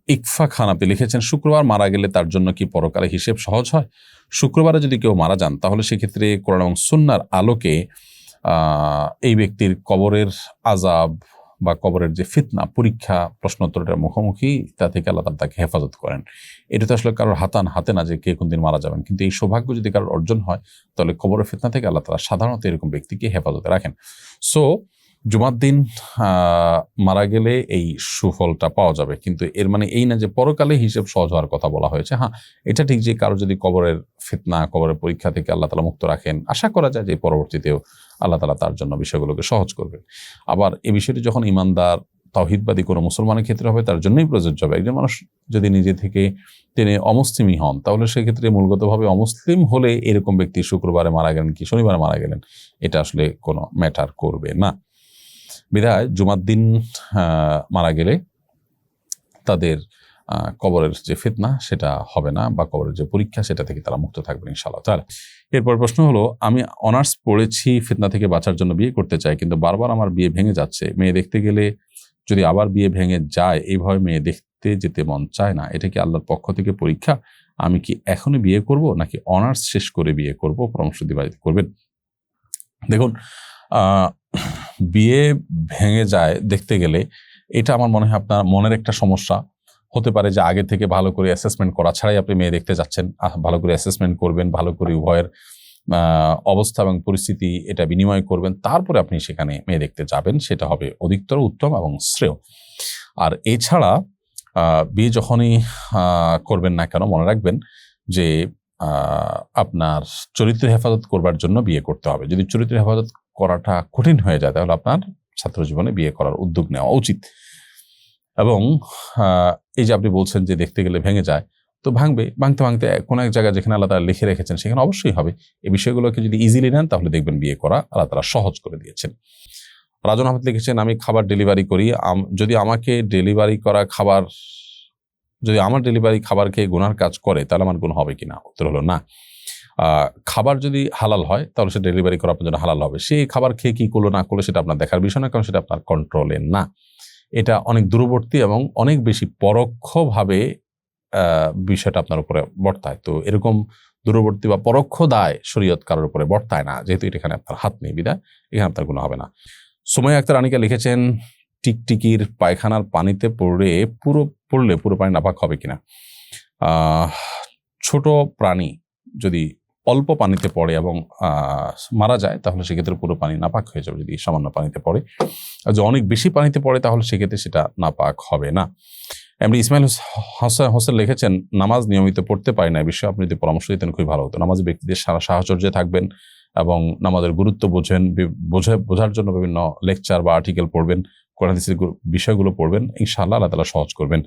ইকফা খান আপনি লিখেছেন, শুক্রবার মারা গেলে তার জন্য কি পরকালে হিসেব সহজ হয়? শুক্রবারে যদি কেউ মারা যান তাহলে সেক্ষেত্রে কোরআন এবং সুন্নাহর আলোকে এই ব্যক্তির কবরের আযাব বা কবরের যে ফিতনা, পরীক্ষা, প্রশ্নোত্তরের মুখোমুখি তা থেকে আল্লাহ তাআলা তাকে হেফাজত করেন। এটা তো আসলে কারোর হাতে না যে কে কোন দিন মারা যাবেন, কিন্তু এই সৌভাগ্য যদি কারোর অর্জন হয় তাহলে কবরের ফিতনা থেকে আল্লাহ তাআলা সাধারণত এরকম ব্যক্তিকে হেফাজতে রাখেন। সো জুমার দিন মারা গেলে এই সুফলটা পাওয়া যাবে, কিন্তু এর মানে এই না যে পরকালে হিসেব সহজ হওয়ার কথা বলা হয়েছে। হ্যাঁ, এটা ঠিক যে কারো যদি কবরের ফিতনা, কবরের পরীক্ষা থেকে আল্লাহ তাআলা মুক্ত রাখেন, আশা করা যায় যে পরবর্তীতেও আল্লাহ তাআলা তার জন্য বিষয়গুলোকে সহজ করবেন। আবার এই বিষয়টি যখন ইমানদার তাওহীদবাদী কোনো মুসলমানের ক্ষেত্রে হবে তার জন্যই প্রযোজ্য হবে। একজন মানুষ যদি নিজে থেকে তিনি অমুসলিমই হন তাহলে সেক্ষেত্রে মূলগতভাবে অমুসলিম হলে এরকম ব্যক্তি শুক্রবারে মারা গেলেন কি শনিবারে মারা গেলেন এটা আসলে কোনো ম্যাটার করবে না। বিধায় জুমার দিন মারা গেলে তাদের কবরের যে ফিতনা সেটা হবে না, বা কবরের যে পরীক্ষা সেটা থেকে তারা মুক্ত থাকবেন ইনশাআল্লাহ তাআলা। এরপর প্রশ্ন হলো, আমি অনার্স পড়েছি, ফিতনা থেকে বাঁচার জন্য বিয়ে করতে চাই, কিন্তু বারবার আমার বিয়ে ভেঙে যাচ্ছে। মেয়ে দেখতে গেলে যদি আবার বিয়ে ভেঙে যায়, এইভাবে মেয়ে দেখতে যেতে মন চায় না। এটা কি আল্লাহর পক্ষ থেকে পরীক্ষা? আমি কি এখনই বিয়ে করব নাকি অনার্স শেষ করে বিয়ে করব? পরামর্শ করবেন। দেখুন, বিয়ে ভেঙে যায় দেখতে গেলে এটা আমার মনে হয় আপনার মনের একটা সমস্যা হতে পারে, যে আগে থেকে ভালো করে অ্যাসেসমেন্ট করা ছাড়াই আপনি মেয়ে দেখতে যাচ্ছেন। ভালো করে অ্যাসেসমেন্ট করবেন, ভালো করে উভয়ের অবস্থা এবং পরিস্থিতি এটা বিনিময় করবেন, তারপরে আপনি সেখানে মেয়ে দেখতে যাবেন, সেটা হবে অধিকতর উত্তম এবং শ্রেয়। আর এছাড়া বিয়ে যখনই করবেন না কেন, মনে রাখবেন যে আপনার চরিত্র হেফাজত করবার জন্য বিয়ে করতে হবে। যদি চরিত্র হেফাজত করাটা কঠিন হয়ে যায় তাহলে আপনার ছাত্র জীবনে বিয়ে করার উদ্যোগ নেওয়া উচিত। এবং এই যে আপনি বলছেন যে দেখতে গেলে ভেঙে যায়, তো ভাঙতে ভাঙতে কোনো এক জায়গায় যেখানে আল্লাহ তাআলা লিখে রেখেছেন সেখানে অবশ্যই হবে। এই বিষয়গুলোকে যদি ইজিলি নেন তাহলে দেখবেন বিয়ে করা আল্লাহ তাআলা সহজ করে দিয়েছেন। রাজন আহমেদ লিখেছেন, আমি খাবার ডেলিভারি করি, যদি আমার ডেলিভারি খাবার খেয়ে গুনার কাজ করে তাহলে আমার গুনাহ হবে কিনা? উত্তর হলো না। খাবার যদি হালাল হয় তাহলে সে ডেলিভারি করা আপনার জন্য হালাল হবে। সে খাবার খেয়ে কি করলো না করলো সেটা আপনার দেখার বিষয় না, কারণ সেটা আপনার কন্ট্রোলে না। এটা অনেক দূরবর্তী এবং অনেক বেশি পরোক্ষভাবে বিষয়টা আপনার উপরে বর্তায়। তো এরকম দূরবর্তী বা পরোক্ষ দায় শরীয়ত কারোর উপরে বর্তায় না, যেহেতু এখানে আপনার হাত নেই, বিধায় এখানে আপনার গুনাহ হবে না। সুমাইয়া আক্তার আনিকা লিখেছেন, টিকটিকির পায়খানার পানিতে পড়লে পুরো পানি নাপাক হবে কিনা? ছোট প্রাণী যদি অল্প পানিতে পড়ে এবং মারা যায় তাহলে সেক্ষেত্রে পুরো পানি নাপাক হয়ে যাবে যদি সামান্য পানিতে পড়ে। আর যদি অনেক বেশি পানিতে পড়ে তাহলে সেক্ষেত্রে সেটা নাপাক হবে না। এমনি ইসমাইল হোসেন লিখেছেন, নামাজ নিয়মিত পড়তে পারি না, এই বিষয়ে আপনি যদি পরামর্শ দিতেন খুবই ভালো হতো। নামাজি ব্যক্তিদের সাহচর্যে থাকবেন এবং নামাজের গুরুত্ব বোঝার জন্য বিভিন্ন লেকচার বা আর্টিকেল পড়বেন, কোরআন হাদিসের বিষয়গুলো পড়বেন, ইনশাআল্লাহ আল্লাহ তাআলা সহজ করবেন।